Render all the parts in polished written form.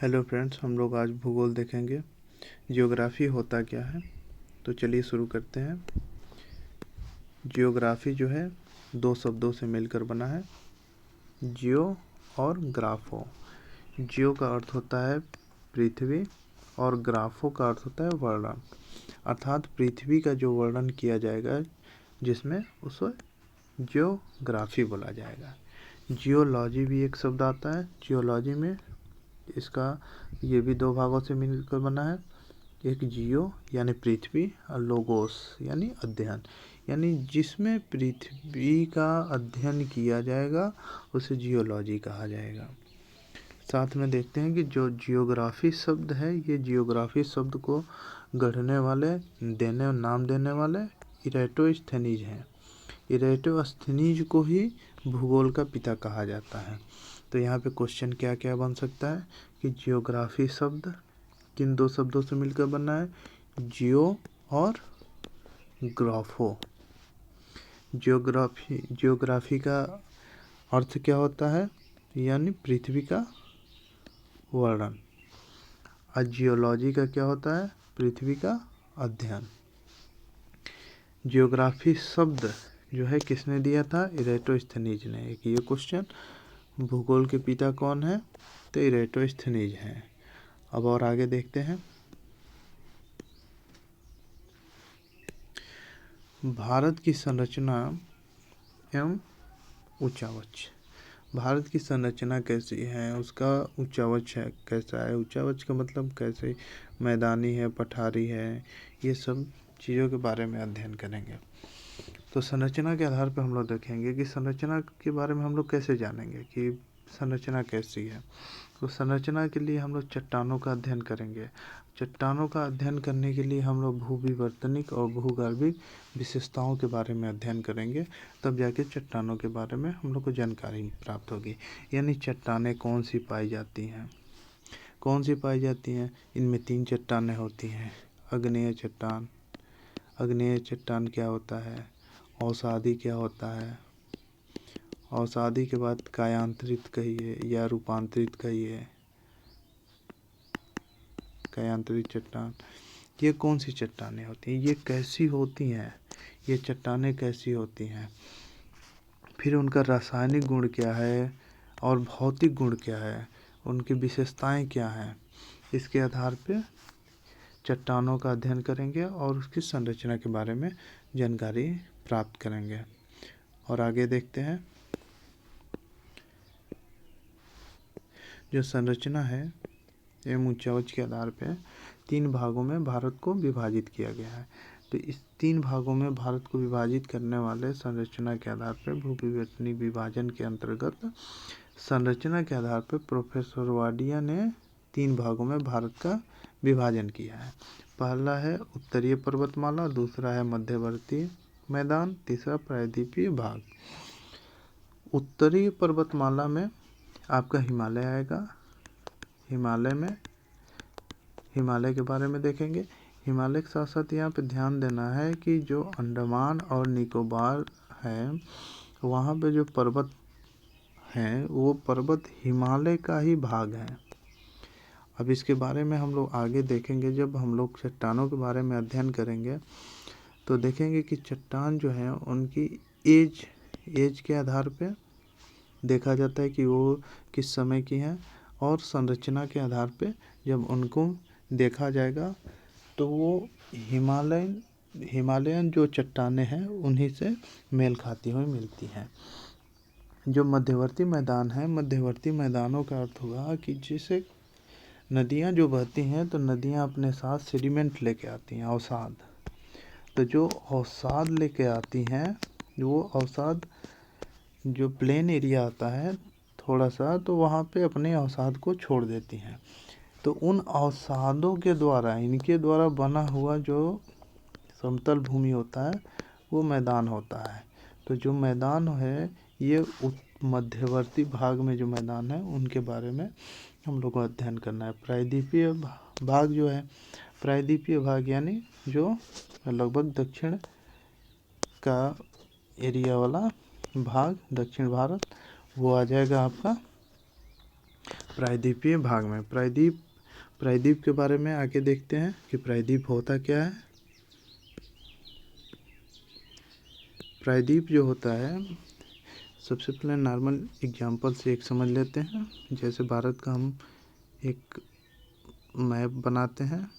Hello friends, हम लोग आज भूगोल देखेंगे। जियोग्राफी होता क्या है, तो चलिए शुरू करते हैं। जियोग्राफी जो है दो शब्दों से मिलकर बना है, जियो और ग्राफो। जियो का अर्थ होता है पृथ्वी और ग्राफो का अर्थ होता है वर्णन, अर्थात पृथ्वी का जो वर्णन किया जाएगा जिसमें उसे जियोग्राफी बोला जाएगा। जियोलॉजी भी एक शब्द आता है। जियोलॉजी में इसका ये भी दो भागों से मिलकर बना है, एक जियो यानी पृथ्वी और लोगोस यानी अध्ययन, यानी जिसमें पृथ्वी का अध्ययन किया जाएगा उसे जियोलॉजी कहा जाएगा। साथ में देखते हैं कि जो जियोग्राफी शब्द है, ये जियोग्राफी शब्द को गढ़ने वाले नाम देने वाले इरेटोस्थेनीज हैं। इरेटोस्थेनीज को ही भूगोल का पिता कहा जाता है। तो यहाँ पे क्वेश्चन क्या क्या बन सकता है कि जियोग्राफी शब्द किन दो शब्दों से मिलकर बना है, जियो और ग्राफो। जियोग्राफी का अर्थ क्या होता है, यानी पृथ्वी का वर्णन, और जियोलॉजी का क्या होता है, पृथ्वी का अध्ययन। जियोग्राफी शब्द जो है किसने दिया था, इरेटोस्थेनीज ने। एक ये क्वेश्चन, भूगोल के पिता कौन है, तो इरेटोस्थेनीज हैं। अब और आगे देखते हैं। भारत की संरचना एवं उच्चावच। भारत की संरचना कैसी है, उसका उच्चावच है कैसा है। उच्चावच का मतलब कैसे, मैदानी है, पठारी है, ये सब चीज़ों के बारे में अध्ययन करेंगे। तो संरचना के आधार पर हम लोग देखेंगे कि संरचना के बारे में हम लोग कैसे जानेंगे कि संरचना कैसी है। तो संरचना के लिए हम लोग चट्टानों का अध्ययन करेंगे। चट्टानों का अध्ययन करने के लिए हम लोग भूविवर्तनिक और भूगर्भिक विशेषताओं के बारे में अध्ययन करेंगे, तब जाके चट्टानों के बारे में हम लोग को जानकारी प्राप्त होगी। यानी चट्टानें कौन सी पाई जाती हैं, इनमें 3 चट्टानें होती हैं। आग्नेय चट्टान, आग्नेय चट्टान क्या होता है, अवसादी क्या होता है, अवसादी के बाद कायांतरित कहिए या रूपांतरित कहिए, कायांतरित चट्टान। ये कौन सी चट्टानें होती हैं, ये कैसी होती हैं, ये चट्टानें कैसी होती हैं, फिर उनका रासायनिक गुण क्या है और भौतिक गुण क्या है, उनकी विशेषताएं क्या हैं। इसके आधार पर चट्टानों का अध्ययन करेंगे और उसकी संरचना के बारे में जानकारी प्राप्त करेंगे। और आगे देखते हैं। जो संरचना है एवं उच्चावच के आधार पर 3 भागों में भारत को विभाजित किया गया है। तो इस 3 भागों में भारत को विभाजित करने वाले संरचना के आधार पर भूविवर्तनिक विभाजन के अंतर्गत संरचना के आधार पर प्रोफेसर वाडिया ने 3 भागों में भारत का विभाजन किया है। पहला है उत्तरीय पर्वतमाला, दूसरा है मध्यवर्ती मैदान, तीसरा प्रायद्वीपीय भाग। उत्तरीय पर्वतमाला में आपका हिमालय आएगा। हिमालय के बारे में देखेंगे। हिमालय के साथ साथ यहाँ पे ध्यान देना है कि जो अंडमान और निकोबार है, वहाँ पे जो पर्वत हैं वो पर्वत हिमालय का ही भाग है। अब इसके बारे में हम लोग आगे देखेंगे। जब हम लोग चट्टानों के बारे में अध्ययन करेंगे तो देखेंगे कि चट्टान जो है उनकी एज के आधार पे देखा जाता है कि वो किस समय की हैं, और संरचना के आधार पे जब उनको देखा जाएगा तो वो हिमालयन जो चट्टानें हैं उन्हीं से मेल खाती हुई मिलती हैं। जो मध्यवर्ती मैदान है, मध्यवर्ती मैदानों का अर्थ हुआ कि जैसे नदियाँ जो बहती हैं तो नदियाँ अपने साथ सेडिमेंट लेके आती हैं, अवसाद। तो जो अवसाद लेके आती हैं, वो अवसाद जो प्लेन एरिया आता है थोड़ा सा, तो वहाँ पे अपने अवसाद को छोड़ देती हैं। तो उन अवसादों के द्वारा, इनके द्वारा बना हुआ जो समतल भूमि होता है वो मैदान होता है। तो जो मैदान है, ये मध्यवर्ती भाग में जो मैदान है उनके बारे में हम लोग को अध्ययन करना है। प्रायद्वीपीय भाग जो है, प्रायद्वीपीय भाग यानी जो लगभग दक्षिण का एरिया वाला भाग, दक्षिण भारत, वो आ जाएगा आपका प्रायद्वीपीय भाग में प्रायद्वीप के बारे में आगे देखते हैं कि प्रायद्वीप होता क्या है। प्रायद्वीप जो होता है, सबसे पहले नॉर्मल एग्जांपल से एक समझ लेते हैं। जैसे भारत का हम एक मैप बनाते हैं,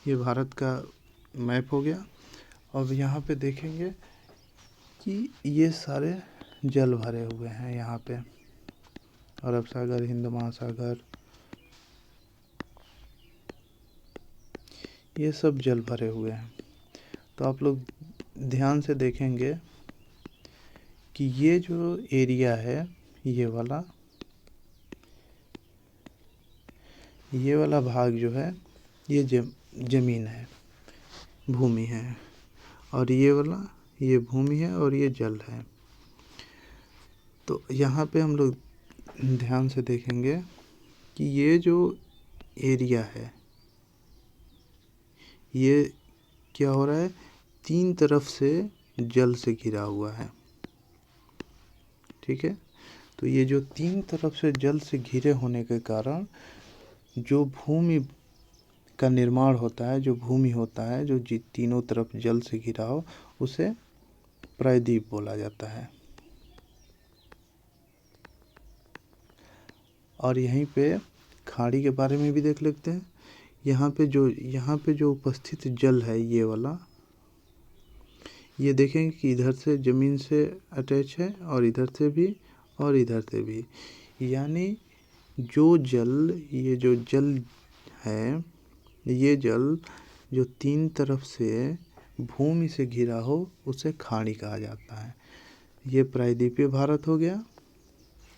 ये भारत का मैप हो गया। अब यहाँ पे देखेंगे कि ये सारे जल भरे हुए हैं यहाँ पे, अरब सागर, हिंद महासागर, ये सब जल भरे हुए हैं। तो आप लोग ध्यान से देखेंगे कि ये जो एरिया है, ये वाला भाग जो है, ये जमीन है, भूमि है, और ये वाला ये भूमि है और ये जल है। तो यहाँ पे हम लोग ध्यान से देखेंगे कि ये जो एरिया है, ये क्या हो रहा है, तीन तरफ से जल से घिरा हुआ है। ठीक है, तो ये जो तीन तरफ से जल से घिरे होने के कारण जो भूमि का निर्माण होता है, जो भूमि होता है, जो तीनों तरफ जल से घिरा हो, उसे प्रायद्वीप बोला जाता है। और यहीं पे खाड़ी के बारे में भी देख लेते हैं। यहाँ पे जो उपस्थित जल है, ये वाला, ये देखेंगे कि इधर से ज़मीन से अटैच है और इधर से भी और इधर से भी। यानी ये जो जल है, ये जल जो तीन तरफ से भूमि से घिरा हो, उसे खाड़ी कहा जाता है। ये प्रायद्वीपीय भारत हो गया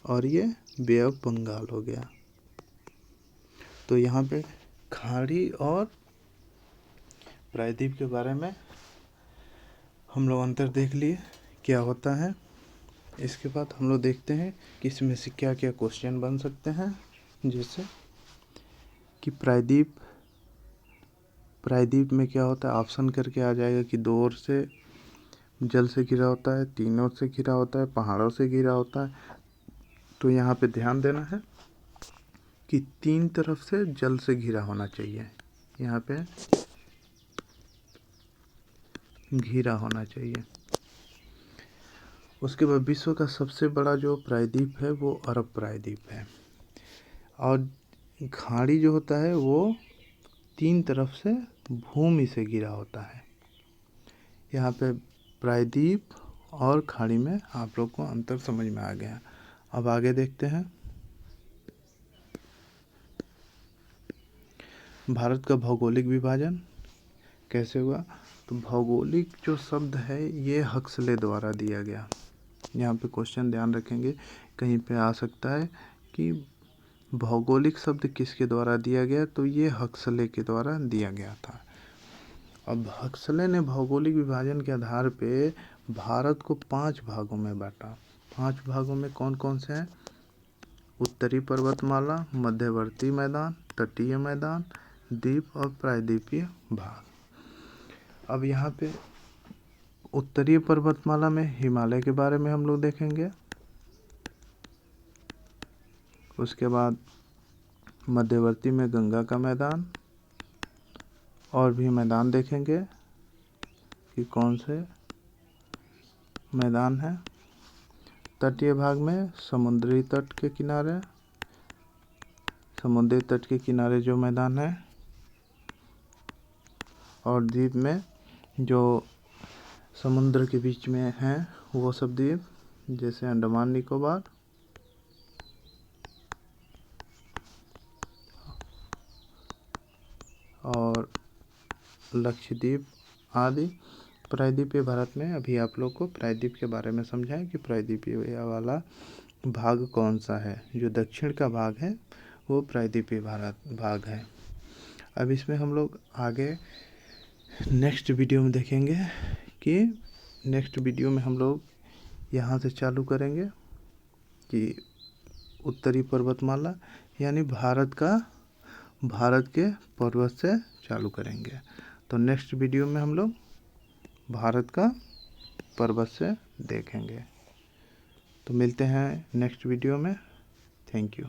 और ये बे ऑफ बंगाल हो गया। तो यहाँ पे खाड़ी और प्रायद्वीप के बारे में हम लोग अंतर देख लिए क्या होता है। इसके बाद हम लोग देखते हैं कि इसमें से क्या क्या क्वेश्चन बन सकते हैं। जैसे कि प्रायद्वीप में क्या होता है, ऑप्शन करके आ जाएगा कि दो ओर से जल से घिरा होता है, तीन ओर से घिरा होता है, पहाड़ों से घिरा होता है। तो यहाँ पे ध्यान देना है कि तीन तरफ से जल से घिरा होना चाहिए, यहाँ पे घिरा होना चाहिए। उसके बाद विश्व का सबसे बड़ा जो प्रायद्वीप है वो अरब प्रायद्वीप है, और खाड़ी जो होता है वो तीन तरफ से भूमि से घिरा होता है। यहाँ पे प्रायद्वीप और खाड़ी में आप लोग को अंतर समझ में आ गया। अब आगे देखते हैं भारत का भौगोलिक विभाजन कैसे हुआ। तो भौगोलिक जो शब्द है, ये हक्सले द्वारा दिया गया। यहाँ पे क्वेश्चन ध्यान रखेंगे, कहीं पे आ सकता है कि भौगोलिक शब्द किसके द्वारा दिया गया, तो ये हक्सले के द्वारा दिया गया था। अब हक्सले ने भौगोलिक विभाजन के आधार पे भारत को 5 भागों में बांटा। 5 भागों में कौन कौन से हैं, उत्तरी पर्वतमाला, मध्यवर्ती मैदान, तटीय मैदान, द्वीप और प्रायद्वीपीय भाग। अब यहाँ पे उत्तरीय पर्वतमाला में हिमालय के बारे में हम लोग देखेंगे। उसके बाद मध्यवर्ती में गंगा का मैदान, और भी मैदान देखेंगे कि कौन से मैदान है। तटीय भाग में समुद्री तट के किनारे जो मैदान है, और द्वीप में जो समुद्र के बीच में है वो सब द्वीप, जैसे अंडमान निकोबार और लक्षद्वीप आदि। प्रायद्वीपीय भारत में अभी आप लोग को प्रायद्वीप के बारे में समझाएं कि प्रायद्वीपीय वाला भाग कौन सा है। जो दक्षिण का भाग है वो प्रायद्वीपीय भारत भाग है। अब इसमें हम लोग आगे नेक्स्ट वीडियो में देखेंगे कि नेक्स्ट वीडियो में हम लोग यहाँ से चालू करेंगे कि उत्तरी पर्वतमाला, यानी भारत के पर्वत से चालू करेंगे। तो नेक्स्ट वीडियो में हम लोग भारत का पर्वत से देखेंगे। तो मिलते हैं नेक्स्ट वीडियो में। Thank you.